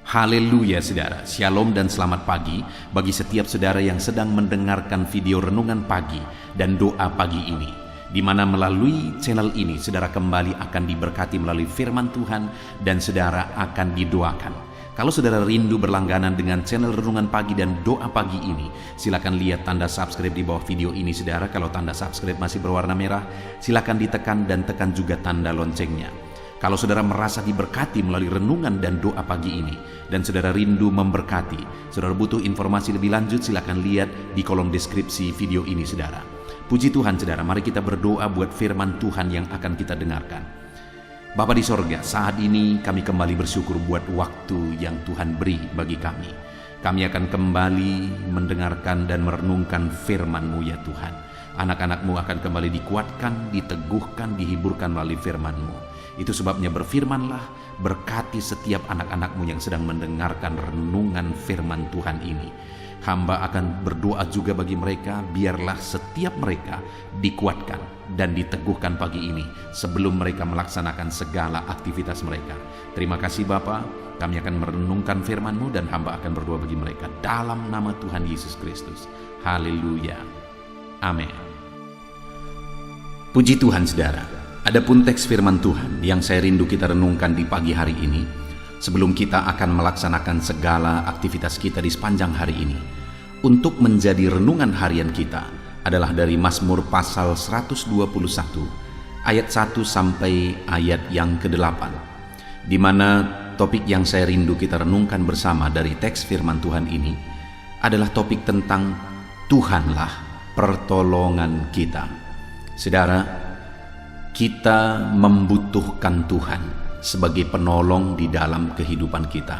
Haleluya saudara, shalom dan selamat pagi bagi setiap saudara yang sedang mendengarkan video renungan pagi dan doa pagi ini, di mana melalui channel ini saudara kembali akan diberkati melalui firman Tuhan dan saudara akan didoakan. Kalau saudara rindu berlangganan dengan channel renungan pagi dan doa pagi ini, silakan lihat tanda subscribe di bawah video ini saudara. Kalau tanda subscribe masih berwarna merah, silakan ditekan dan tekan juga tanda loncengnya. Kalau saudara merasa diberkati melalui renungan dan doa pagi ini, dan saudara rindu memberkati, saudara butuh informasi lebih lanjut, silakan lihat di kolom deskripsi video ini saudara. Puji Tuhan saudara, mari kita berdoa buat firman Tuhan yang akan kita dengarkan. Bapa di sorga, saat ini kami kembali bersyukur buat waktu yang Tuhan beri bagi kami. Kami akan kembali mendengarkan dan merenungkan firman-Mu ya Tuhan. Anak-anak-Mu akan kembali dikuatkan, diteguhkan, dihiburkan melalui firman-Mu. Itu sebabnya berfirmanlah, berkati setiap anak-anak-Mu yang sedang mendengarkan renungan firman Tuhan ini. Hamba akan berdoa juga bagi mereka, biarlah setiap mereka dikuatkan dan diteguhkan pagi ini sebelum mereka melaksanakan segala aktivitas mereka. Terima kasih Bapa, kami akan merenungkan firman-Mu dan hamba akan berdoa bagi mereka dalam nama Tuhan Yesus Kristus. Haleluya. Amin. Puji Tuhan saudara. Adapun teks firman Tuhan yang saya rindu kita renungkan di pagi hari ini, sebelum kita akan melaksanakan segala aktivitas kita di sepanjang hari ini, untuk menjadi renungan harian kita adalah dari Mazmur pasal 121 ayat 1 sampai ayat yang ke-8, di mana topik yang saya rindu kita renungkan bersama dari teks firman Tuhan ini adalah topik tentang Tuhanlah pertolongan kita. Saudara, kita membutuhkan Tuhan sebagai penolong di dalam kehidupan kita.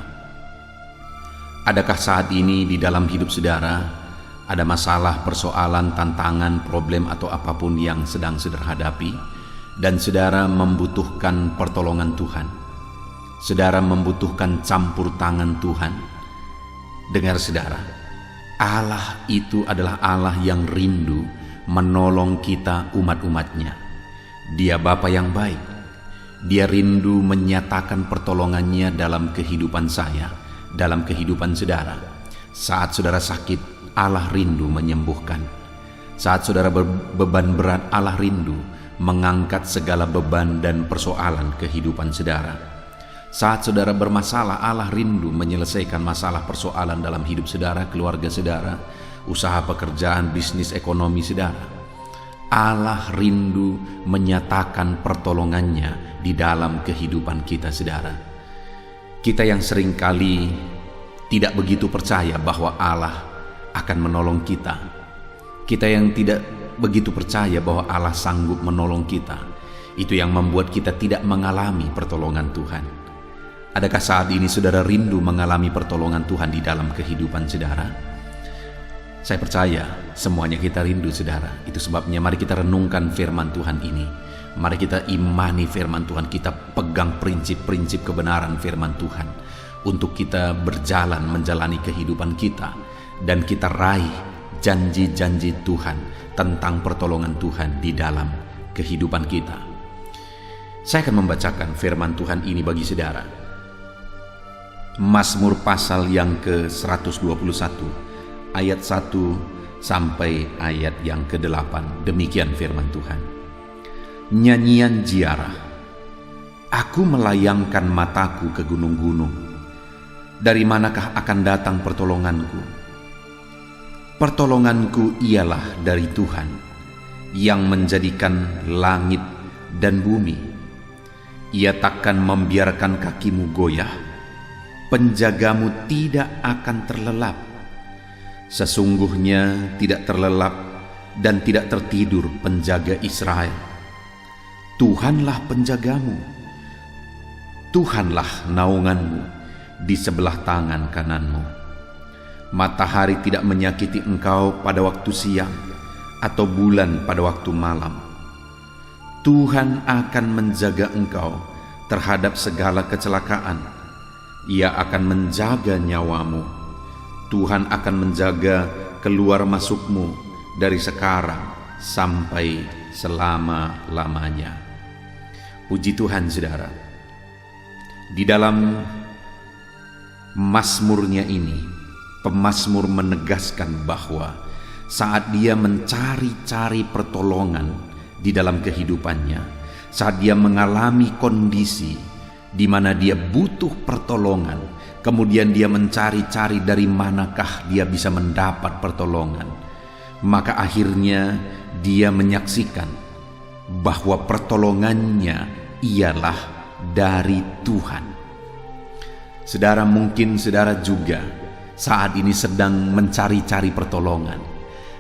Adakah saat ini di dalam hidup saudara ada masalah, persoalan, tantangan, problem atau apapun yang sedang saudara hadapi dan saudara membutuhkan pertolongan Tuhan? Saudara membutuhkan campur tangan Tuhan? Dengar saudara, Allah itu adalah Allah yang rindu menolong kita umat-umatnya. Dia Bapa yang baik. Dia rindu menyatakan pertolongannya dalam kehidupan saya, dalam kehidupan saudara. Saat saudara sakit, Allah rindu menyembuhkan. Saat saudara beban berat, Allah rindu mengangkat segala beban dan persoalan kehidupan saudara. Saat saudara bermasalah, Allah rindu menyelesaikan masalah persoalan dalam hidup saudara, keluarga saudara, usaha pekerjaan, bisnis, ekonomi saudara. Allah rindu menyatakan pertolongannya di dalam kehidupan kita saudara. Kita yang seringkali tidak begitu percaya bahwa Allah akan menolong kita. Kita yang tidak begitu percaya bahwa Allah sanggup menolong kita. Itu yang membuat kita tidak mengalami pertolongan Tuhan. Adakah saat ini saudara rindu mengalami pertolongan Tuhan di dalam kehidupan saudara? Saya percaya semuanya kita rindu saudara. Itu sebabnya mari kita renungkan firman Tuhan ini. Mari kita imani firman Tuhan. Kita pegang prinsip-prinsip kebenaran firman Tuhan untuk kita berjalan menjalani kehidupan kita. Dan kita raih janji-janji Tuhan tentang pertolongan Tuhan di dalam kehidupan kita. Saya akan membacakan firman Tuhan ini bagi saudara. Mazmur pasal yang ke-121 ayat 1 sampai ayat yang ke-8. Demikian firman Tuhan. Nyanyian ziarah. Aku melayangkan mataku ke gunung-gunung. Dari manakah akan datang pertolonganku? Pertolonganku ialah dari Tuhan, yang menjadikan langit dan bumi. Ia takkan membiarkan kakimu goyah, penjagamu tidak akan terlelap. Sesungguhnya tidak terlelap dan tidak tertidur penjaga Israel. Tuhanlah penjagamu, Tuhanlah naunganmu di sebelah tangan kananmu. Matahari tidak menyakiti engkau pada waktu siang, atau bulan pada waktu malam. Tuhan akan menjaga engkau terhadap segala kecelakaan. Ia akan menjaga nyawamu. Tuhan akan menjaga keluar masukmu dari sekarang sampai selama-lamanya. Puji Tuhan saudara. Di dalam Mazmurnya ini, pemazmur menegaskan bahwa saat dia mencari-cari pertolongan di dalam kehidupannya, saat dia mengalami kondisi di mana dia butuh pertolongan, kemudian dia mencari-cari dari manakah dia bisa mendapat pertolongan, maka akhirnya dia menyaksikan bahwa pertolongannya ialah dari Tuhan. Saudara, mungkin saudara juga saat ini sedang mencari-cari pertolongan.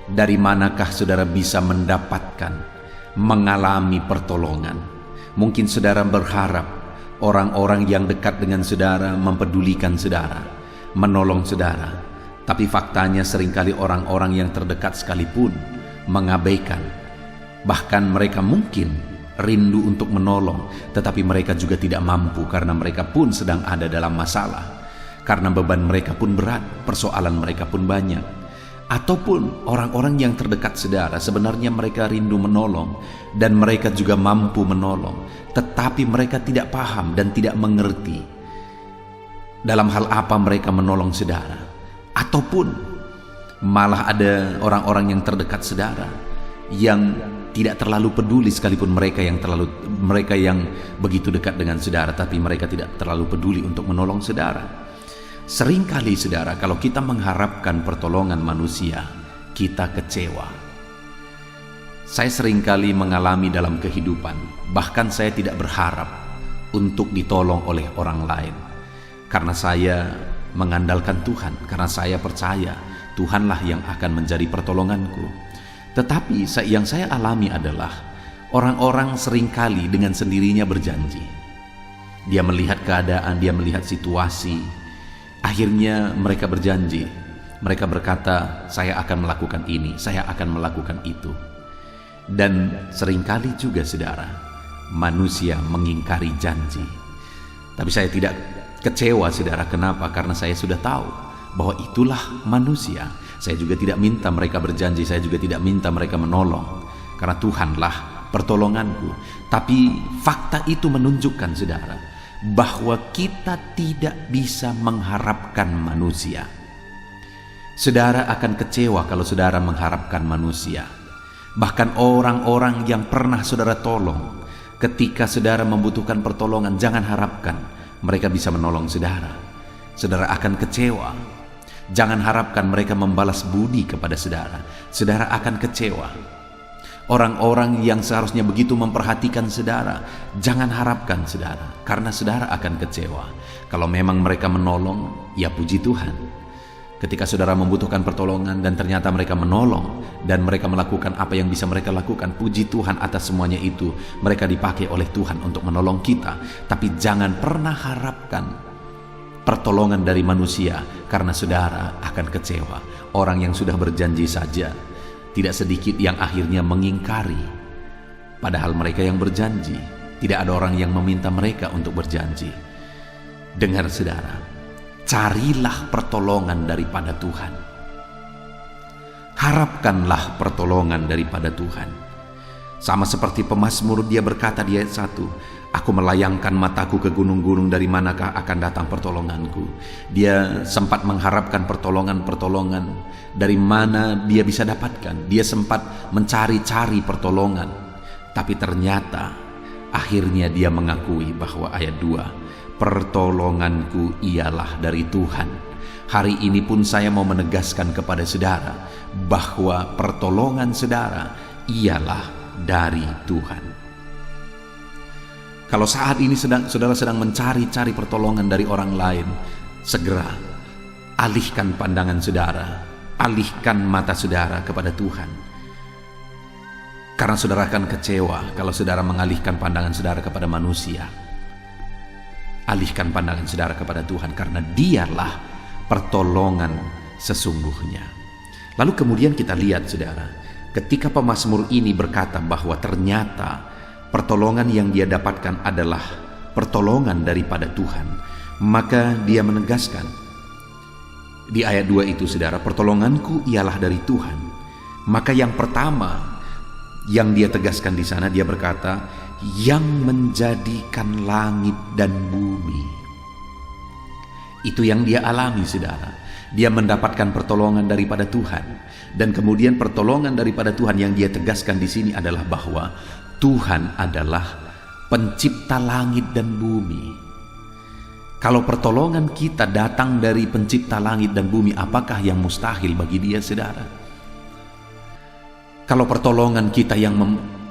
Dari manakah saudara bisa mendapatkan, mengalami pertolongan? Mungkin saudara berharap orang-orang yang dekat dengan saudara mempedulikan saudara, menolong saudara. Tapi faktanya seringkali orang-orang yang terdekat sekalipun mengabaikan. Bahkan mereka mungkin rindu untuk menolong, tetapi mereka juga tidak mampu karena mereka pun sedang ada dalam masalah. Karena beban mereka pun berat, persoalan mereka pun banyak. Ataupun orang-orang yang terdekat saudara, sebenarnya mereka rindu menolong dan mereka juga mampu menolong, tetapi mereka tidak paham dan tidak mengerti dalam hal apa mereka menolong saudara. Ataupun malah ada orang-orang yang terdekat saudara yang tidak terlalu peduli, sekalipun mereka yang begitu dekat dengan saudara, tapi mereka tidak terlalu peduli untuk menolong saudara. Seringkali saudara, kalau kita mengharapkan pertolongan manusia, kita kecewa. Saya seringkali mengalami dalam kehidupan, bahkan saya tidak berharap untuk ditolong oleh orang lain. Karena saya mengandalkan Tuhan, karena saya percaya Tuhanlah yang akan menjadi pertolonganku. Tetapi yang saya alami adalah orang-orang seringkali dengan sendirinya berjanji. Dia melihat keadaan, dia melihat situasi. Akhirnya mereka berjanji, mereka berkata, saya akan melakukan ini, saya akan melakukan itu. Dan seringkali juga saudara, manusia mengingkari janji. Tapi saya tidak kecewa saudara, kenapa? Karena saya sudah tahu bahwa itulah manusia. Saya juga tidak minta mereka berjanji, saya juga tidak minta mereka menolong, karena Tuhanlah pertolonganku. Tapi fakta itu menunjukkan saudara, bahwa kita tidak bisa mengharapkan manusia. Saudara akan kecewa kalau saudara mengharapkan manusia. Bahkan orang-orang yang pernah saudara tolong, ketika saudara membutuhkan pertolongan, jangan harapkan mereka bisa menolong saudara. Saudara akan kecewa. Jangan harapkan mereka membalas budi kepada saudara. Saudara akan kecewa. Orang-orang yang seharusnya begitu memperhatikan saudara, jangan harapkan saudara, karena saudara akan kecewa. Kalau memang mereka menolong, ya puji Tuhan. Ketika saudara membutuhkan pertolongan dan ternyata mereka menolong dan mereka melakukan apa yang bisa mereka lakukan, puji Tuhan atas semuanya itu. Mereka dipakai oleh Tuhan untuk menolong kita. Tapi jangan pernah harapkan pertolongan dari manusia, karena saudara akan kecewa. Orang yang sudah berjanji saja, tidak sedikit yang akhirnya mengingkari. Padahal mereka yang berjanji, tidak ada orang yang meminta mereka untuk berjanji. Dengar saudara, carilah pertolongan daripada Tuhan. Harapkanlah pertolongan daripada Tuhan. Sama seperti pemazmur, dia berkata di ayat 1, aku melayangkan mataku ke gunung-gunung, dari manakah akan datang pertolonganku. Dia sempat mengharapkan pertolongan-pertolongan, dari mana dia bisa dapatkan. Dia sempat mencari-cari pertolongan, tapi ternyata akhirnya dia mengakui bahwa ayat 2, pertolonganku ialah dari Tuhan. Hari ini pun saya mau menegaskan kepada saudara bahwa pertolongan saudara ialah dari Tuhan. Kalau saat ini saudara sedang mencari-cari pertolongan dari orang lain, segera alihkan pandangan saudara, alihkan mata saudara kepada Tuhan. Karena saudara akan kecewa kalau saudara mengalihkan pandangan saudara kepada manusia. Alihkan pandangan saudara kepada Tuhan, karena dialah pertolongan sesungguhnya. Lalu kemudian kita lihat saudara, ketika pemazmur ini berkata bahwa ternyata pertolongan yang dia dapatkan adalah pertolongan daripada Tuhan, maka dia menegaskan di ayat 2 itu saudara, pertolonganku ialah dari Tuhan. Maka yang pertama yang dia tegaskan di sana, dia berkata, yang menjadikan langit dan bumi. Itu yang dia alami, saudara. Dia mendapatkan pertolongan daripada Tuhan. Dan kemudian pertolongan daripada Tuhan yang dia tegaskan di sini adalah bahwa Tuhan adalah pencipta langit dan bumi. Kalau pertolongan kita datang dari pencipta langit dan bumi, apakah yang mustahil bagi dia, saudara? Kalau pertolongan kita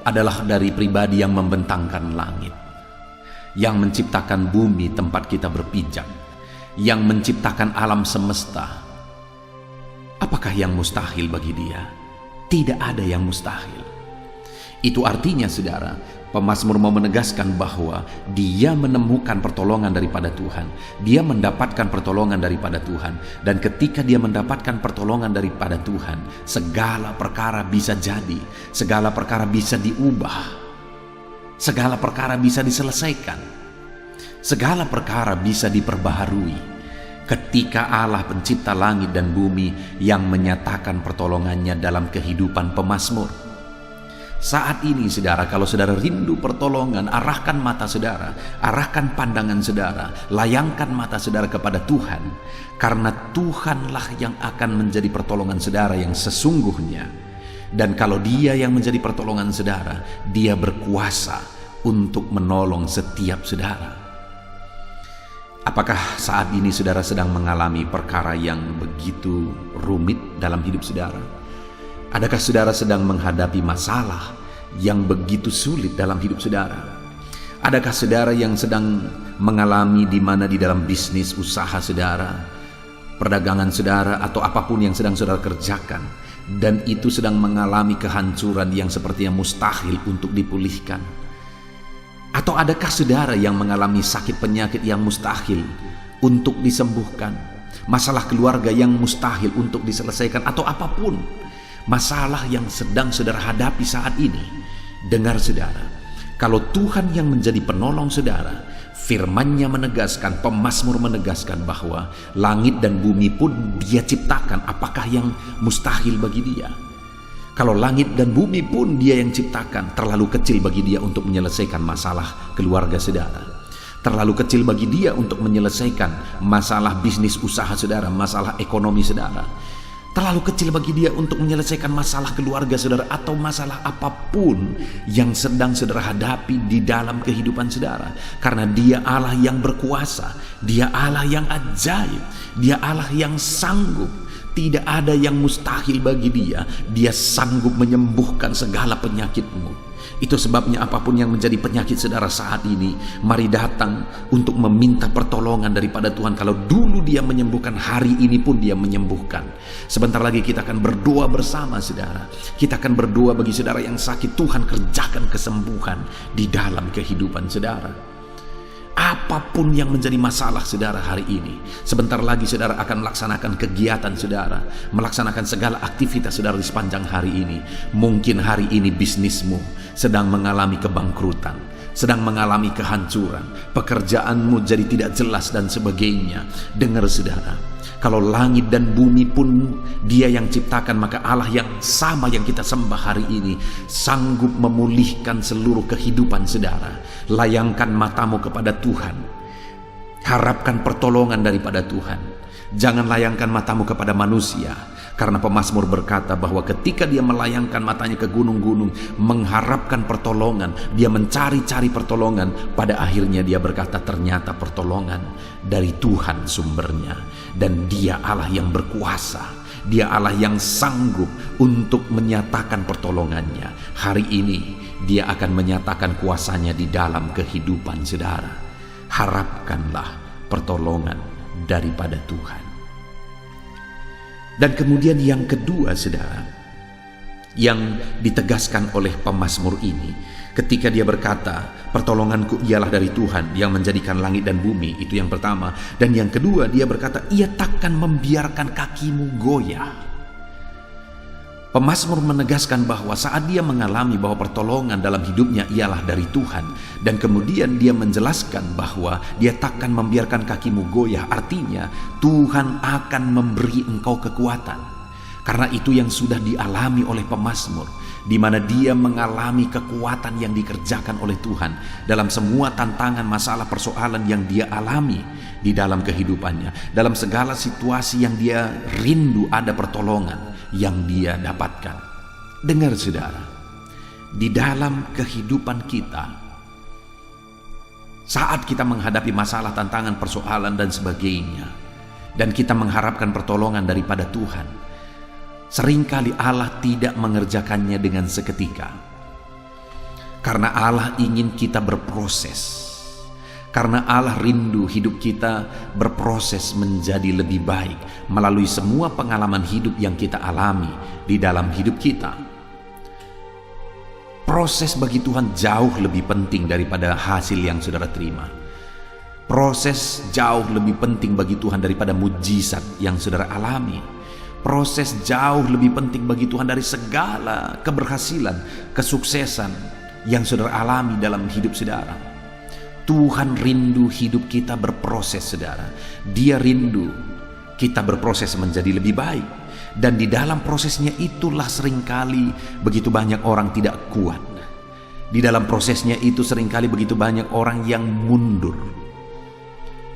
adalah dari pribadi yang membentangkan langit, yang menciptakan bumi tempat kita berpijak, yang menciptakan alam semesta, apakah yang mustahil bagi dia? Tidak ada yang mustahil. Itu artinya, saudara, pemazmur mau menegaskan bahwa dia menemukan pertolongan daripada Tuhan. Dia mendapatkan pertolongan daripada Tuhan. Dan ketika dia mendapatkan pertolongan daripada Tuhan, segala perkara bisa jadi, segala perkara bisa diubah, segala perkara bisa diselesaikan, segala perkara bisa diperbaharui ketika Allah pencipta langit dan bumi yang menyatakan pertolongannya dalam kehidupan pemazmur. Saat ini, saudara, kalau saudara rindu pertolongan, arahkan mata saudara, arahkan pandangan saudara, layangkan mata saudara kepada Tuhan, karena Tuhanlah yang akan menjadi pertolongan saudara yang sesungguhnya. Dan kalau Dia yang menjadi pertolongan saudara, Dia berkuasa untuk menolong setiap saudara. Apakah saat ini saudara sedang mengalami perkara yang begitu rumit dalam hidup saudara? Adakah saudara sedang menghadapi masalah yang begitu sulit dalam hidup saudara? Adakah saudara yang sedang mengalami di mana di dalam bisnis usaha saudara, perdagangan saudara, atau apapun yang sedang saudara kerjakan, dan itu sedang mengalami kehancuran yang sepertinya mustahil untuk dipulihkan? Atau adakah saudara yang mengalami sakit penyakit yang mustahil untuk disembuhkan, masalah keluarga yang mustahil untuk diselesaikan, atau apapun masalah yang sedang saudara hadapi saat ini? Dengar saudara, kalau Tuhan yang menjadi penolong saudara, firman-Nya menegaskan, pemazmur menegaskan bahwa langit dan bumi pun Dia ciptakan. Apakah yang mustahil bagi Dia? Kalau langit dan bumi pun Dia yang ciptakan, terlalu kecil bagi Dia untuk menyelesaikan masalah keluarga saudara, terlalu kecil bagi Dia untuk menyelesaikan masalah bisnis usaha saudara, masalah ekonomi saudara, terlalu kecil bagi Dia untuk menyelesaikan masalah keluarga saudara, atau masalah apapun yang sedang saudara hadapi di dalam kehidupan saudara. Karena Dia Allah yang berkuasa, Dia Allah yang ajaib, Dia Allah yang sanggup. Tidak ada yang mustahil bagi Dia. Dia sanggup menyembuhkan segala penyakitmu. Itu sebabnya apapun yang menjadi penyakit saudara saat ini, mari datang untuk meminta pertolongan daripada Tuhan. Kalau dulu Dia menyembuhkan, hari ini pun Dia menyembuhkan. Sebentar lagi kita akan berdoa bersama saudara. Kita akan berdoa bagi saudara yang sakit. Tuhan kerjakan kesembuhan di dalam kehidupan saudara. Apapun yang menjadi masalah saudara hari ini, sebentar lagi saudara akan melaksanakan kegiatan saudara, melaksanakan segala aktivitas saudara di sepanjang hari ini. Mungkin hari ini bisnismu sedang mengalami kebangkrutan, sedang mengalami kehancuran, pekerjaanmu jadi tidak jelas dan sebagainya. Dengar saudara, kalau langit dan bumi pun Dia yang ciptakan, maka Allah yang sama yang kita sembah hari ini sanggup memulihkan seluruh kehidupan saudara. Layangkan matamu kepada Tuhan, harapkan pertolongan daripada Tuhan. Jangan layangkan matamu kepada manusia, karena pemazmur berkata bahwa ketika dia melayangkan matanya ke gunung-gunung mengharapkan pertolongan, dia mencari-cari pertolongan, pada akhirnya dia berkata ternyata pertolongan dari Tuhan sumbernya. Dan Dia Allah yang berkuasa, Dia Allah yang sanggup untuk menyatakan pertolongannya. Hari ini Dia akan menyatakan kuasanya di dalam kehidupan saudara. Harapkanlah pertolongan daripada Tuhan. Dan kemudian yang kedua saudara, yang ditegaskan oleh pemazmur ini, ketika dia berkata pertolonganku ialah dari Tuhan yang menjadikan langit dan bumi, itu yang pertama. Dan yang kedua, dia berkata Ia takkan membiarkan kakimu goyah. Pemazmur menegaskan bahwa saat dia mengalami bahwa pertolongan dalam hidupnya ialah dari Tuhan, dan kemudian dia menjelaskan bahwa Dia takkan membiarkan kakimu goyah, artinya Tuhan akan memberi engkau kekuatan. Karena itu yang sudah dialami oleh pemazmur, di mana dia mengalami kekuatan yang dikerjakan oleh Tuhan dalam semua tantangan, masalah, persoalan yang dia alami di dalam kehidupannya. Dalam segala situasi yang dia rindu ada pertolongan yang dia dapatkan. Dengar saudara, di dalam kehidupan kita, saat kita menghadapi masalah, tantangan, persoalan dan sebagainya, dan kita mengharapkan pertolongan daripada Tuhan, seringkali Allah tidak mengerjakannya dengan seketika. Karena Allah ingin kita berproses. Karena Allah rindu hidup kita berproses menjadi lebih baik melalui semua pengalaman hidup yang kita alami di dalam hidup kita. Proses bagi Tuhan jauh lebih penting daripada hasil yang saudara terima. Proses jauh lebih penting bagi Tuhan daripada mujizat yang saudara alami. Proses jauh lebih penting bagi Tuhan dari segala keberhasilan, kesuksesan yang saudara alami dalam hidup saudara. Tuhan rindu hidup kita berproses, saudara. Dia rindu kita berproses menjadi lebih baik. Dan di dalam prosesnya itulah seringkali begitu banyak orang tidak kuat. Di dalam prosesnya itu seringkali begitu banyak orang yang mundur.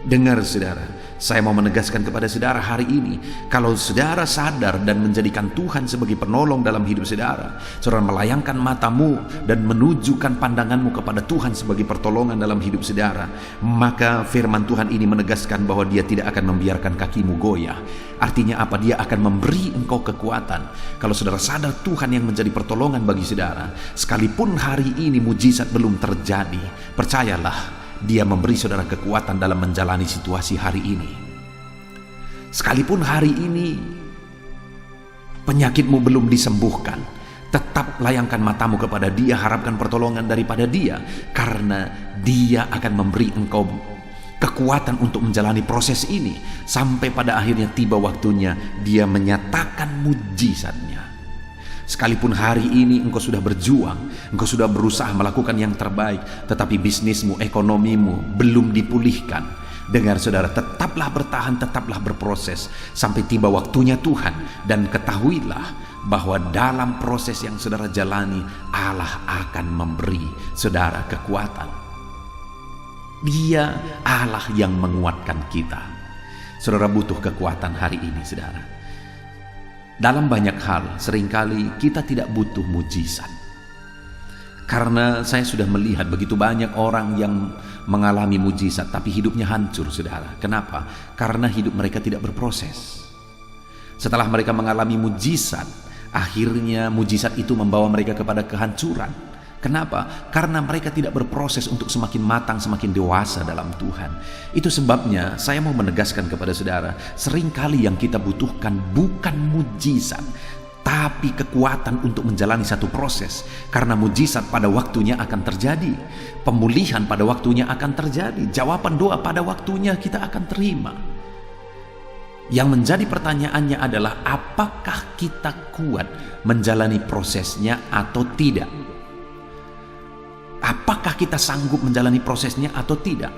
Dengar saudara, saya mau menegaskan kepada saudara hari ini, kalau saudara sadar dan menjadikan Tuhan sebagai penolong dalam hidup saudara, saudara melayangkan matamu dan menunjukkan pandanganmu kepada Tuhan sebagai pertolongan dalam hidup saudara, maka firman Tuhan ini menegaskan bahwa Dia tidak akan membiarkan kakimu goyah. Artinya apa? Dia akan memberi engkau kekuatan. Kalau saudara sadar Tuhan yang menjadi pertolongan bagi saudara, sekalipun hari ini mujizat belum terjadi, percayalah, Dia memberi saudara kekuatan dalam menjalani situasi hari ini. Sekalipun hari ini penyakitmu belum disembuhkan, tetap layangkan matamu kepada Dia, harapkan pertolongan daripada Dia, karena Dia akan memberi engkau kekuatan untuk menjalani proses ini sampai pada akhirnya tiba waktunya Dia menyatakan mujizatnya. Sekalipun hari ini engkau sudah berjuang, engkau sudah berusaha melakukan yang terbaik, tetapi bisnismu, ekonomimu belum dipulihkan. Dengar saudara, tetaplah bertahan, tetaplah berproses sampai tiba waktunya Tuhan. Dan ketahuilah bahwa dalam proses yang saudara jalani, Allah akan memberi saudara kekuatan. Dia Allah yang menguatkan kita. Saudara butuh kekuatan hari ini, saudara. Dalam banyak hal, seringkali kita tidak butuh mujizat. Karena saya sudah melihat begitu banyak orang yang mengalami mujizat, tapi hidupnya hancur, saudara. Kenapa? Karena hidup mereka tidak berproses. Setelah mereka mengalami mujizat, akhirnya mujizat itu membawa mereka kepada kehancuran. Kenapa? Karena mereka tidak berproses untuk semakin matang, semakin dewasa dalam Tuhan. Itu sebabnya saya mau menegaskan kepada saudara, seringkali yang kita butuhkan bukan mujizat, tapi kekuatan untuk menjalani satu proses. Karena mujizat pada waktunya akan terjadi, pemulihan pada waktunya akan terjadi, jawaban doa pada waktunya kita akan terima. Yang menjadi pertanyaannya adalah, apakah kita kuat menjalani prosesnya atau tidak? Apakah kita sanggup menjalani prosesnya atau tidak?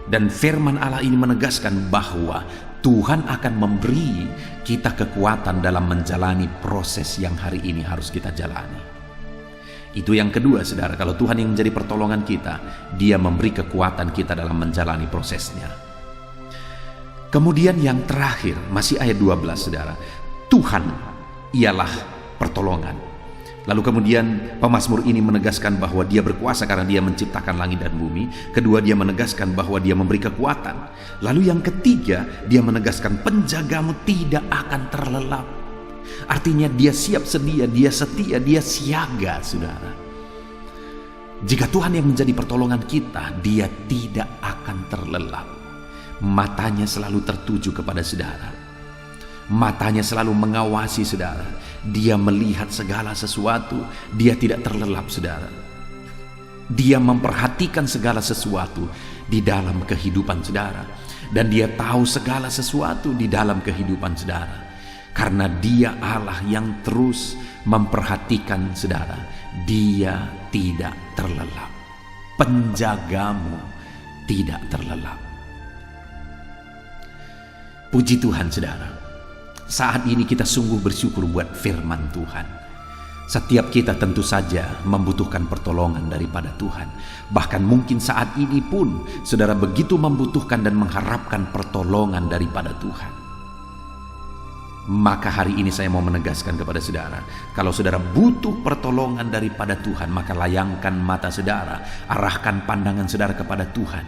Dan firman Allah ini menegaskan bahwa Tuhan akan memberi kita kekuatan dalam menjalani proses yang hari ini harus kita jalani. Itu yang kedua, saudara. Kalau Tuhan yang menjadi pertolongan kita, Dia memberi kekuatan kita dalam menjalani prosesnya. Kemudian yang terakhir, masih ayat 12, saudara. Tuhan ialah pertolongan. Lalu kemudian pemazmur ini menegaskan bahwa Dia berkuasa karena Dia menciptakan langit dan bumi. Kedua, dia menegaskan bahwa Dia memberi kekuatan. Lalu yang ketiga, dia menegaskan penjagamu tidak akan terlelap. Artinya Dia siap sedia, Dia setia, Dia siaga, saudara. Jika Tuhan yang menjadi pertolongan kita, Dia tidak akan terlelap. Matanya selalu tertuju kepada saudara. Matanya selalu mengawasi saudara. Dia melihat segala sesuatu. Dia tidak terlelap, saudara. Dia memperhatikan segala sesuatu di dalam kehidupan saudara. Dan Dia tahu segala sesuatu di dalam kehidupan saudara. Karena Dia Allah yang terus memperhatikan saudara. Dia tidak terlelap. Penjagamu tidak terlelap. Puji Tuhan, saudara. Saat ini kita sungguh bersyukur buat firman Tuhan. Setiap kita tentu saja membutuhkan pertolongan daripada Tuhan. Bahkan mungkin saat ini pun saudara begitu membutuhkan dan mengharapkan pertolongan daripada Tuhan. Maka hari ini saya mau menegaskan kepada saudara, kalau saudara butuh pertolongan daripada Tuhan, maka layangkan mata saudara, arahkan pandangan saudara kepada Tuhan.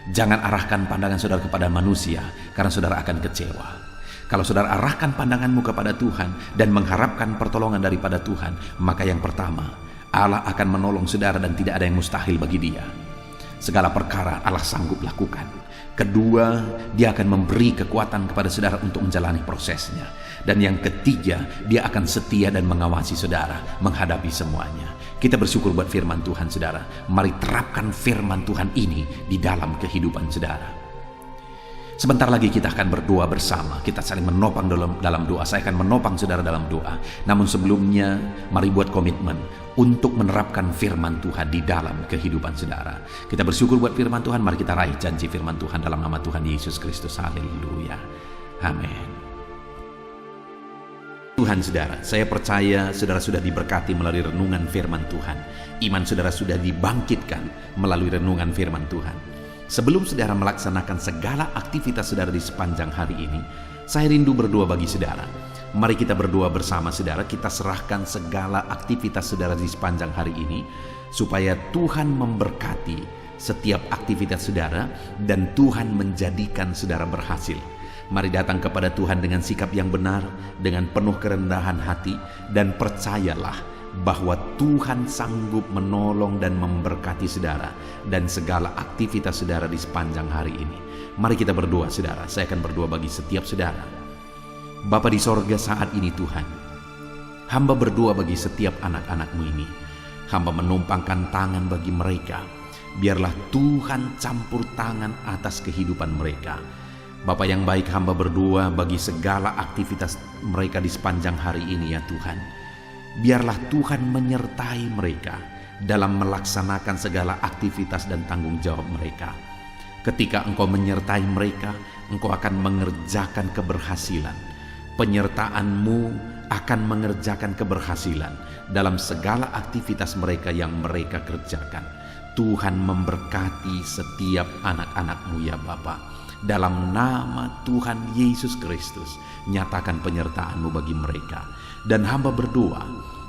Jangan arahkan pandangan saudara kepada manusia, karena saudara akan kecewa. Kalau saudara arahkan pandanganmu kepada Tuhan dan mengharapkan pertolongan daripada Tuhan, maka yang pertama, Allah akan menolong saudara dan tidak ada yang mustahil bagi Dia. Segala perkara Allah sanggup lakukan. Kedua, Dia akan memberi kekuatan kepada saudara untuk menjalani prosesnya. Dan yang ketiga, Dia akan setia dan mengawasi saudara menghadapi semuanya. Kita bersyukur buat firman Tuhan saudara. Mari terapkan firman Tuhan ini di dalam kehidupan saudara. Sebentar lagi kita akan berdoa bersama. Kita saling menopang dalam doa. Saya akan menopang saudara dalam doa. Namun sebelumnya, mari buat komitmen untuk menerapkan firman Tuhan di dalam kehidupan saudara. Kita bersyukur buat firman Tuhan. Mari kita raih janji firman Tuhan dalam nama Tuhan Yesus Kristus. Haleluya. Amin. Tuhan saudara, saya percaya saudara sudah diberkati melalui renungan firman Tuhan. Iman saudara sudah dibangkitkan melalui renungan firman Tuhan. Sebelum saudara melaksanakan segala aktivitas saudara di sepanjang hari ini, saya rindu berdoa bagi saudara. Mari kita berdoa bersama saudara, kita serahkan segala aktivitas saudara di sepanjang hari ini, supaya Tuhan memberkati setiap aktivitas saudara dan Tuhan menjadikan saudara berhasil. Mari datang kepada Tuhan dengan sikap yang benar, dengan penuh kerendahan hati, dan percayalah bahwa Tuhan sanggup menolong dan memberkati saudara dan segala aktivitas saudara di sepanjang hari ini. Mari kita berdoa saudara. Saya akan berdoa bagi setiap saudara. Bapa di sorga, saat ini Tuhan, hamba berdoa bagi setiap anak-anak-Mu ini. Hamba menumpangkan tangan bagi mereka. Biarlah Tuhan campur tangan atas kehidupan mereka. Bapa yang baik, hamba berdoa bagi segala aktivitas mereka di sepanjang hari ini ya Tuhan. Biarlah Tuhan menyertai mereka dalam melaksanakan segala aktivitas dan tanggung jawab mereka. Ketika Engkau menyertai mereka, Engkau akan mengerjakan keberhasilan. Penyertaan-Mu akan mengerjakan keberhasilan dalam segala aktivitas mereka yang mereka kerjakan. Tuhan memberkati setiap anak-anak-Mu ya Bapa. Dalam nama Tuhan Yesus Kristus, nyatakan penyertaan-Mu bagi mereka. Dan hamba berdoa,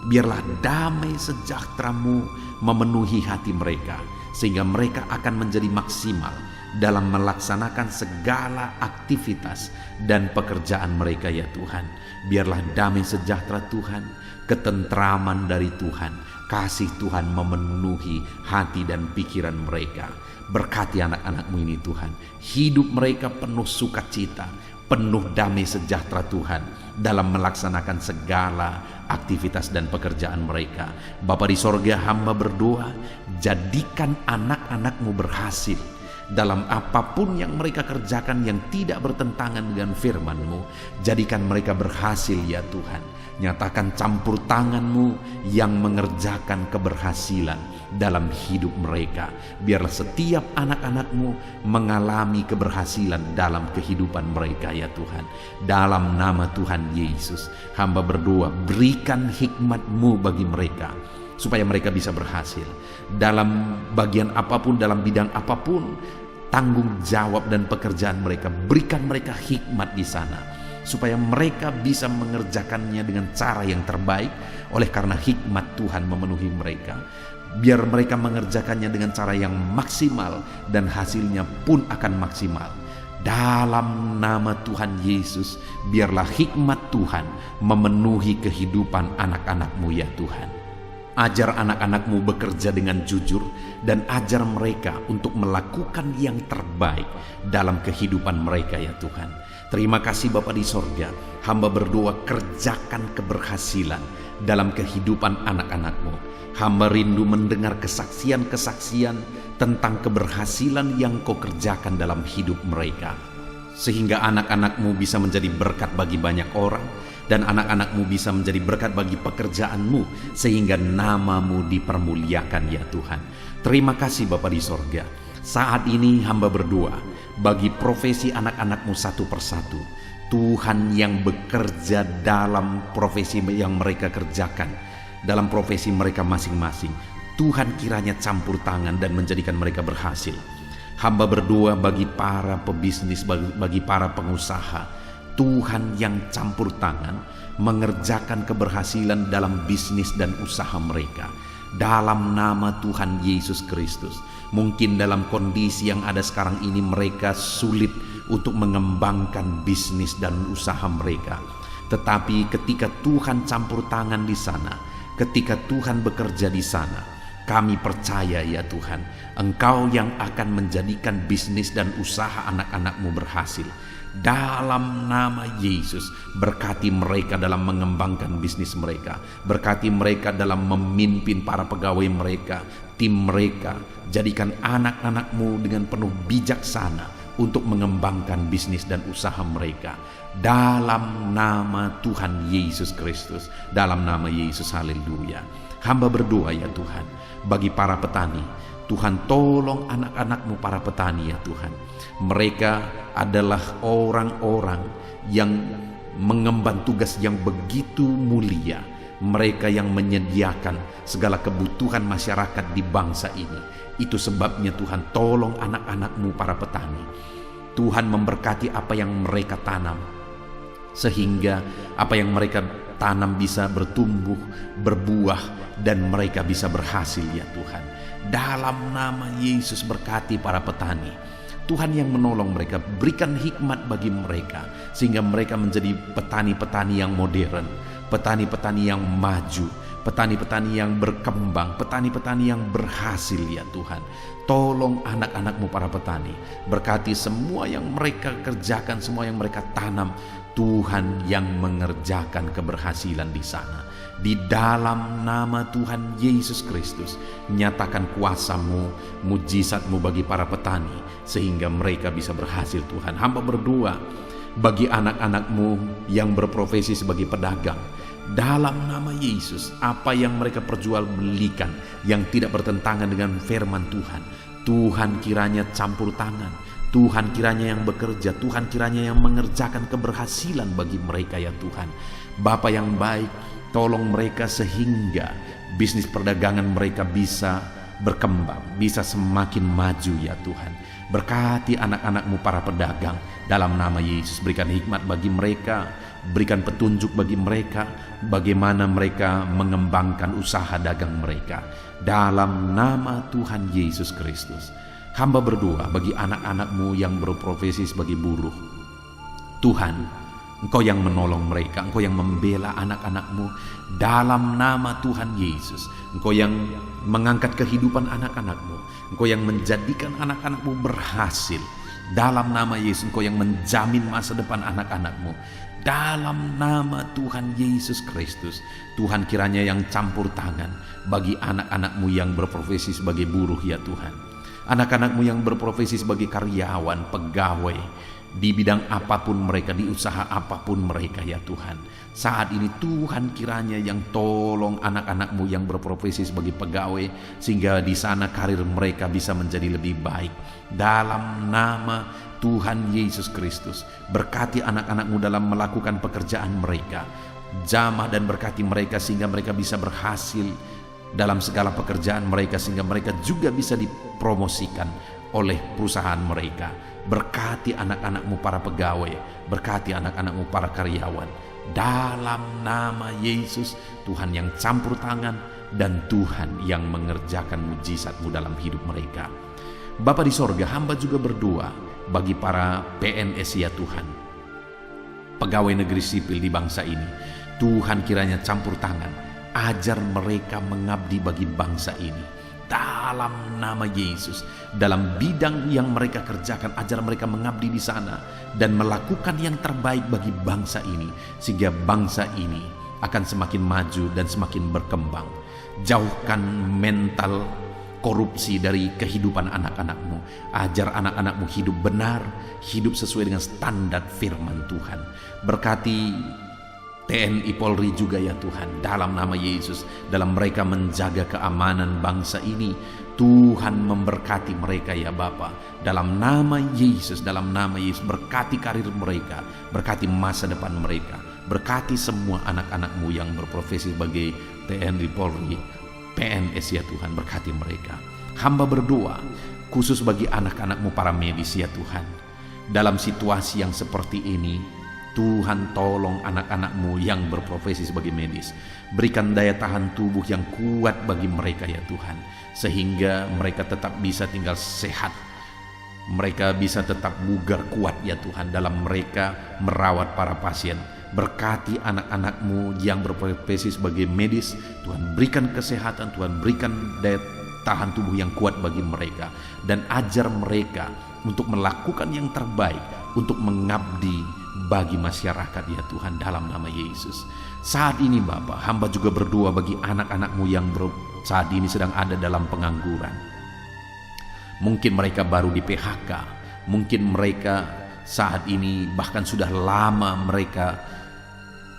biarlah damai sejahtera-Mu memenuhi hati mereka, sehingga mereka akan menjadi maksimal dalam melaksanakan segala aktivitas dan pekerjaan mereka ya Tuhan. Biarlah damai sejahtera Tuhan, ketentraman dari Tuhan, kasih Tuhan memenuhi hati dan pikiran mereka. Berkati anak-anak-Mu ini Tuhan, hidup mereka penuh sukacita, penuh damai sejahtera Tuhan dalam melaksanakan segala aktivitas dan pekerjaan mereka. Bapa di sorga, hamba berdoa, jadikan anak-anak-Mu berhasil dalam apapun yang mereka kerjakan yang tidak bertentangan dengan firman-Mu. Jadikan mereka berhasil ya Tuhan. Nyatakan campur tangan-Mu yang mengerjakan keberhasilan dalam hidup mereka. Biarlah setiap anak-anak-Mu mengalami keberhasilan dalam kehidupan mereka ya Tuhan. Dalam nama Tuhan Yesus, hamba berdoa, berikan hikmat-Mu bagi mereka, supaya mereka bisa berhasil dalam bagian apapun, dalam bidang apapun, tanggung jawab dan pekerjaan mereka. Berikan mereka hikmat di sana, supaya mereka bisa mengerjakannya dengan cara yang terbaik. Oleh karena hikmat Tuhan memenuhi mereka, biar mereka mengerjakannya dengan cara yang maksimal dan hasilnya pun akan maksimal. Dalam nama Tuhan Yesus, biarlah hikmat Tuhan memenuhi kehidupan anak-anak-Mu ya Tuhan. Ajar anak-anak-Mu bekerja dengan jujur, dan ajar mereka untuk melakukan yang terbaik dalam kehidupan mereka ya Tuhan. Terima kasih Bapa di sorga, hamba berdoa, kerjakan keberhasilan dalam kehidupan anak-anak-Mu. Hamba rindu mendengar kesaksian-kesaksian tentang keberhasilan yang Kau kerjakan dalam hidup mereka, sehingga anak-anak-Mu bisa menjadi berkat bagi banyak orang, dan anak-anak-Mu bisa menjadi berkat bagi pekerjaan-Mu, sehingga nama-Mu dipermuliakan ya Tuhan. Terima kasih Bapa di sorga. Saat ini hamba berdoa, bagi profesi anak-anak-Mu satu persatu. Tuhan yang bekerja dalam profesi yang mereka kerjakan, dalam profesi mereka masing-masing, Tuhan kiranya campur tangan dan menjadikan mereka berhasil. Hamba berdoa bagi para pebisnis, bagi para pengusaha, Tuhan yang campur tangan mengerjakan keberhasilan dalam bisnis dan usaha mereka. Dalam nama Tuhan Yesus Kristus. Mungkin dalam kondisi yang ada sekarang ini mereka sulit untuk mengembangkan bisnis dan usaha mereka. Tetapi ketika Tuhan campur tangan di sana, ketika Tuhan bekerja di sana, kami percaya ya Tuhan, Engkau yang akan menjadikan bisnis dan usaha anak-anak-Mu berhasil. Dalam nama Yesus, berkati mereka dalam mengembangkan bisnis mereka, berkati mereka dalam memimpin para pegawai mereka, tim mereka. Jadikan anak-anak-Mu dengan penuh bijaksana untuk mengembangkan bisnis dan usaha mereka. Dalam nama Tuhan Yesus Kristus, dalam nama Yesus, haleluya. Hamba berdoa ya Tuhan, bagi para petani, Tuhan tolong anak-anak-Mu para petani ya Tuhan. Mereka adalah orang-orang yang mengemban tugas yang begitu mulia. Mereka yang menyediakan segala kebutuhan masyarakat di bangsa ini. Itu sebabnya Tuhan tolong anak-anak-Mu para petani. Tuhan memberkati apa yang mereka tanam, sehingga apa yang mereka tanam bisa bertumbuh, berbuah, dan mereka bisa berhasil ya Tuhan. Dalam nama Yesus, berkati para petani. Tuhan yang menolong mereka, berikan hikmat bagi mereka, sehingga mereka menjadi petani-petani yang modern, petani-petani yang maju, petani-petani yang berkembang, petani-petani yang berhasil ya Tuhan. Tolong anak-anak-Mu para petani, berkati semua yang mereka kerjakan, semua yang mereka tanam. Tuhan yang mengerjakan keberhasilan di sana. Di dalam nama Tuhan Yesus Kristus, nyatakan kuasa-Mu, mujizat-Mu bagi para petani, sehingga mereka bisa berhasil Tuhan. Hamba berdoa bagi anak-anak-Mu yang berprofesi sebagai pedagang. Dalam nama Yesus, apa yang mereka perjualbelikan yang tidak bertentangan dengan firman Tuhan, Tuhan kiranya campur tangan. Tuhan kiranya yang bekerja, Tuhan kiranya yang mengerjakan keberhasilan bagi mereka ya Tuhan. Bapa yang baik, tolong mereka sehingga bisnis perdagangan mereka bisa berkembang, bisa semakin maju ya Tuhan. Berkati anak-anak-Mu para pedagang, dalam nama Yesus. Berikan hikmat bagi mereka, berikan petunjuk bagi mereka, bagaimana mereka mengembangkan usaha dagang mereka. Dalam nama Tuhan Yesus Kristus. Hamba berdoa bagi anak-anak-Mu yang berprofesi sebagai buruh. Tuhan, Engkau yang menolong mereka, Engkau yang membela anak-anak-Mu. Dalam nama Tuhan Yesus, Engkau yang mengangkat kehidupan anak-anak-Mu, Engkau yang menjadikan anak-anak-Mu berhasil. Dalam nama Yesus, Engkau yang menjamin masa depan anak-anak-Mu. Dalam nama Tuhan Yesus Kristus, Tuhan kiranya yang campur tangan bagi anak-anak-Mu yang berprofesi sebagai buruh ya Tuhan. Anak-anak-Mu yang berprofesi sebagai karyawan, pegawai, di bidang apapun mereka, di usaha apapun mereka ya Tuhan. Saat ini Tuhan kiranya yang tolong anak-anak-Mu yang berprofesi sebagai pegawai, sehingga di sana karir mereka bisa menjadi lebih baik. Dalam nama Tuhan Yesus Kristus, berkati anak-anak-Mu dalam melakukan pekerjaan mereka. Jamah dan berkati mereka sehingga mereka bisa berhasil dalam segala pekerjaan mereka, sehingga mereka juga bisa dipromosikan oleh perusahaan mereka. Berkati anak-anak-Mu para pegawai, berkati anak-anak-Mu para karyawan. Dalam nama Yesus, Tuhan yang campur tangan dan Tuhan yang mengerjakan mujizat-Mu dalam hidup mereka. Bapa di sorga, hamba juga berdoa bagi para PNS ya Tuhan, pegawai negeri sipil di bangsa ini. Tuhan kiranya campur tangan, ajar mereka mengabdi bagi bangsa ini. Dalam nama Yesus, dalam bidang yang mereka kerjakan, ajar mereka mengabdi di sana dan melakukan yang terbaik bagi bangsa ini, sehingga bangsa ini akan semakin maju dan semakin berkembang. Jauhkan mental korupsi dari kehidupan anak-anak-Mu. Ajar anak-anak-Mu hidup benar, hidup sesuai dengan standar firman Tuhan. Berkati TNI Polri juga ya Tuhan, dalam nama Yesus, dalam mereka menjaga keamanan bangsa ini, Tuhan memberkati mereka ya Bapa, dalam nama Yesus, dalam nama Yesus, berkati karir mereka, berkati masa depan mereka, berkati semua anak-anak-Mu yang berprofesi sebagai TNI Polri, PNS ya Tuhan, berkati mereka. Hamba berdoa khusus bagi anak-anak-Mu para medis ya Tuhan, dalam situasi yang seperti ini, Tuhan tolong anak-anak-Mu yang berprofesi sebagai medis. Berikan daya tahan tubuh yang kuat bagi mereka ya Tuhan, sehingga mereka tetap bisa tinggal sehat. Mereka bisa tetap bugar kuat ya Tuhan dalam mereka merawat para pasien. Berkati anak-anak-Mu yang berprofesi sebagai medis. Tuhan berikan kesehatan, Tuhan berikan daya tahan tubuh yang kuat bagi mereka. Dan ajar mereka untuk melakukan yang terbaik, untuk mengabdi bagi masyarakat ya Tuhan, dalam nama Yesus. Saat ini Bapa, hamba juga berdoa bagi anak-anak-Mu yang saat ini sedang ada dalam pengangguran. Mungkin mereka baru di PHK, mungkin mereka saat ini bahkan sudah lama mereka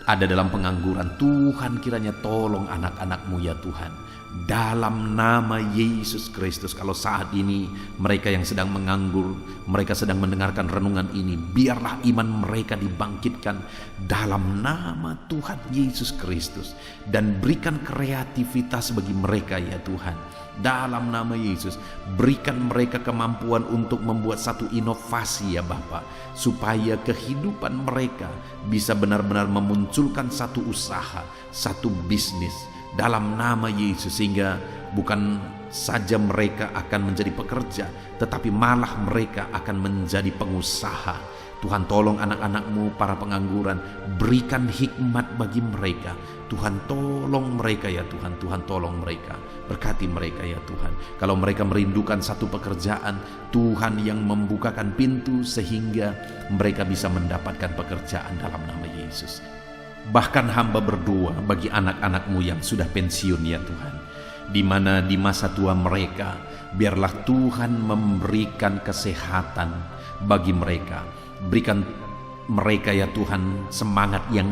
ada dalam pengangguran. Tuhan kiranya tolong anak-anak-Mu ya Tuhan, dalam nama Yesus Kristus. Kalau saat ini mereka yang sedang menganggur, mereka sedang mendengarkan renungan ini, biarlah iman mereka dibangkitkan dalam nama Tuhan Yesus Kristus. Dan berikan kreativitas bagi mereka ya Tuhan, dalam nama Yesus. Berikan mereka kemampuan untuk membuat satu inovasi ya Bapa, supaya kehidupan mereka bisa benar-benar memunculkan satu usaha, satu bisnis, dalam nama Yesus, sehingga bukan saja mereka akan menjadi pekerja, tetapi malah mereka akan menjadi pengusaha. Tuhan tolong anak-anak-Mu para pengangguran, berikan hikmat bagi mereka. Tuhan tolong mereka ya Tuhan, Tuhan tolong mereka, berkati mereka ya Tuhan. Kalau mereka merindukan satu pekerjaan, Tuhan yang membukakan pintu sehingga mereka bisa mendapatkan pekerjaan dalam nama Yesus. Bahkan hamba berdoa bagi anak-anak-Mu yang sudah pensiun ya Tuhan, di mana di masa tua mereka, biarlah Tuhan memberikan kesehatan bagi mereka. Berikan mereka ya Tuhan semangat yang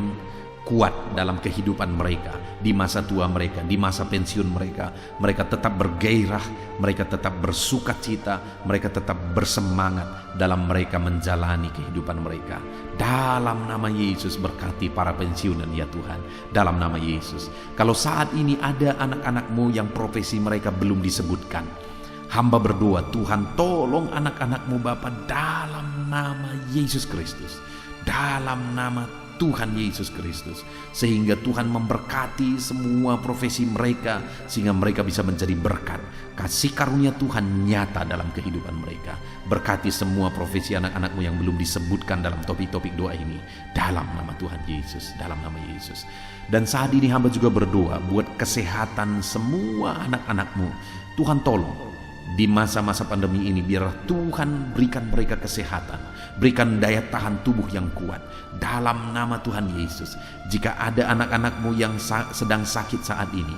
kuat dalam kehidupan mereka, di masa tua mereka, di masa pensiun mereka. Mereka tetap bergairah, mereka tetap bersuka cita, mereka tetap bersemangat dalam mereka menjalani kehidupan mereka. Dalam nama Yesus, berkati para pensiunan ya Tuhan, dalam nama Yesus. Kalau saat ini ada anak-anak-Mu yang profesi mereka belum disebutkan, hamba berdoa Tuhan tolong anak-anak-Mu Bapa, dalam nama Yesus Kristus, dalam nama Tuhan Yesus Kristus, sehingga Tuhan memberkati semua profesi mereka, sehingga mereka bisa menjadi berkat. Kasih karunia Tuhan nyata dalam kehidupan mereka. Berkati semua profesi anak-anak-Mu yang belum disebutkan dalam topik-topik doa ini, dalam nama Tuhan Yesus, dalam nama Yesus. Dan saat ini hamba juga berdoa buat kesehatan semua anak-anak-Mu. Tuhan tolong di masa-masa pandemi ini, biarlah Tuhan berikan mereka kesehatan, berikan daya tahan tubuh yang kuat, dalam nama Tuhan Yesus. Jika ada anak-anak-Mu yang sedang sakit saat ini,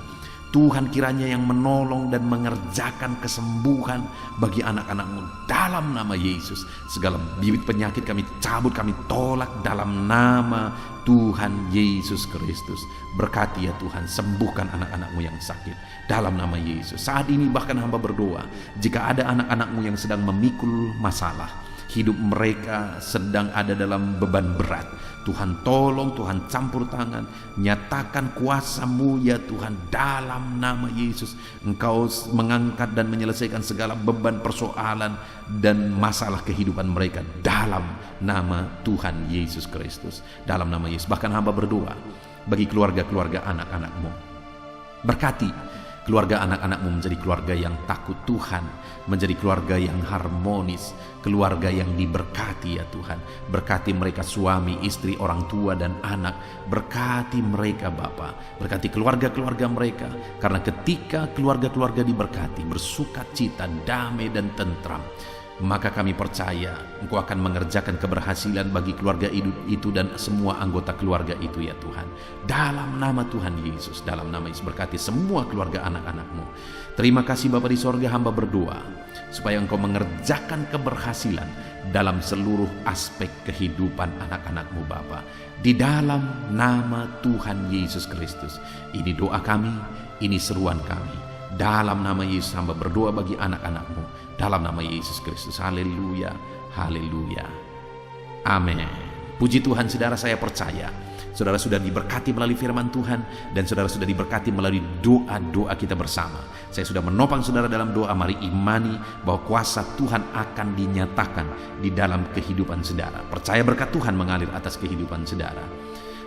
Tuhan kiranya yang menolong dan mengerjakan kesembuhan bagi anak-anak-Mu dalam nama Yesus. Segala bibit penyakit kami cabut, kami tolak dalam nama Tuhan Yesus Kristus. Berkati ya Tuhan, sembuhkan anak-anak-Mu yang sakit dalam nama Yesus. Saat ini bahkan hamba berdoa, jika ada anak-anak-Mu yang sedang memikul masalah, hidup mereka sedang ada dalam beban berat, Tuhan tolong, Tuhan campur tangan, nyatakan kuasa-Mu ya Tuhan, dalam nama Yesus. Engkau mengangkat dan menyelesaikan segala beban, persoalan dan masalah kehidupan mereka dalam nama Tuhan Yesus Kristus, dalam nama Yesus. Bahkan hamba berdoa bagi keluarga-keluarga anak-anak-Mu, berkati keluarga anak-anak-Mu menjadi keluarga yang takut Tuhan, menjadi keluarga yang harmonis, keluarga yang diberkati ya Tuhan. Berkati mereka suami, istri, orang tua dan anak. Berkati mereka Bapa, berkati keluarga-keluarga mereka. Karena ketika keluarga-keluarga diberkati, bersuka cita, damai dan tentram, maka kami percaya Engkau akan mengerjakan keberhasilan bagi keluarga itu dan semua anggota keluarga itu ya Tuhan. Dalam nama Tuhan Yesus, dalam nama Yesus, berkati semua keluarga anak-anak-Mu. Terima kasih Bapa di sorga, hamba berdoa supaya Engkau mengerjakan keberhasilan dalam seluruh aspek kehidupan anak-anak-Mu Bapa. Di dalam nama Tuhan Yesus Kristus, ini doa kami, ini seruan kami. Dalam nama Yesus hamba berdoa bagi anak-anak-Mu, dalam nama Yesus Kristus. Haleluya, haleluya, amin. Puji Tuhan, saudara, saya percaya saudara sudah diberkati melalui firman Tuhan, dan saudara sudah diberkati melalui doa-doa kita bersama. Saya sudah menopang saudara dalam doa. Mari imani bahwa kuasa Tuhan akan dinyatakan di dalam kehidupan saudara. Percaya berkat Tuhan mengalir atas kehidupan saudara.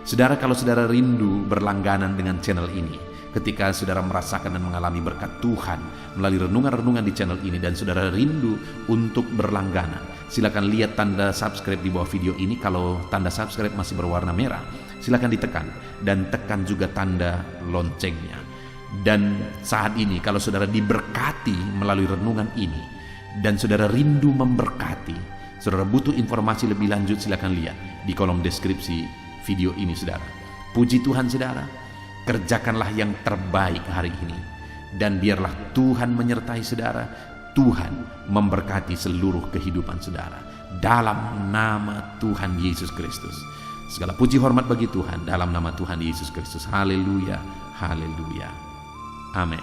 Saudara, kalau saudara rindu berlangganan dengan channel ini, ketika saudara merasakan dan mengalami berkat Tuhan melalui renungan-renungan di channel ini, dan saudara rindu untuk berlangganan, silakan lihat tanda subscribe di bawah video ini. Kalau tanda subscribe masih berwarna merah, silakan ditekan, dan tekan juga tanda loncengnya. Dan saat ini kalau saudara diberkati melalui renungan ini, dan saudara rindu memberkati, saudara butuh informasi lebih lanjut, silakan lihat di kolom deskripsi video ini, saudara. Puji Tuhan, saudara, kerjakanlah yang terbaik hari ini, dan biarlah Tuhan menyertai saudara. Tuhan memberkati seluruh kehidupan saudara, dalam nama Tuhan Yesus Kristus. Segala puji hormat bagi Tuhan, dalam nama Tuhan Yesus Kristus. Haleluya, haleluya, amin.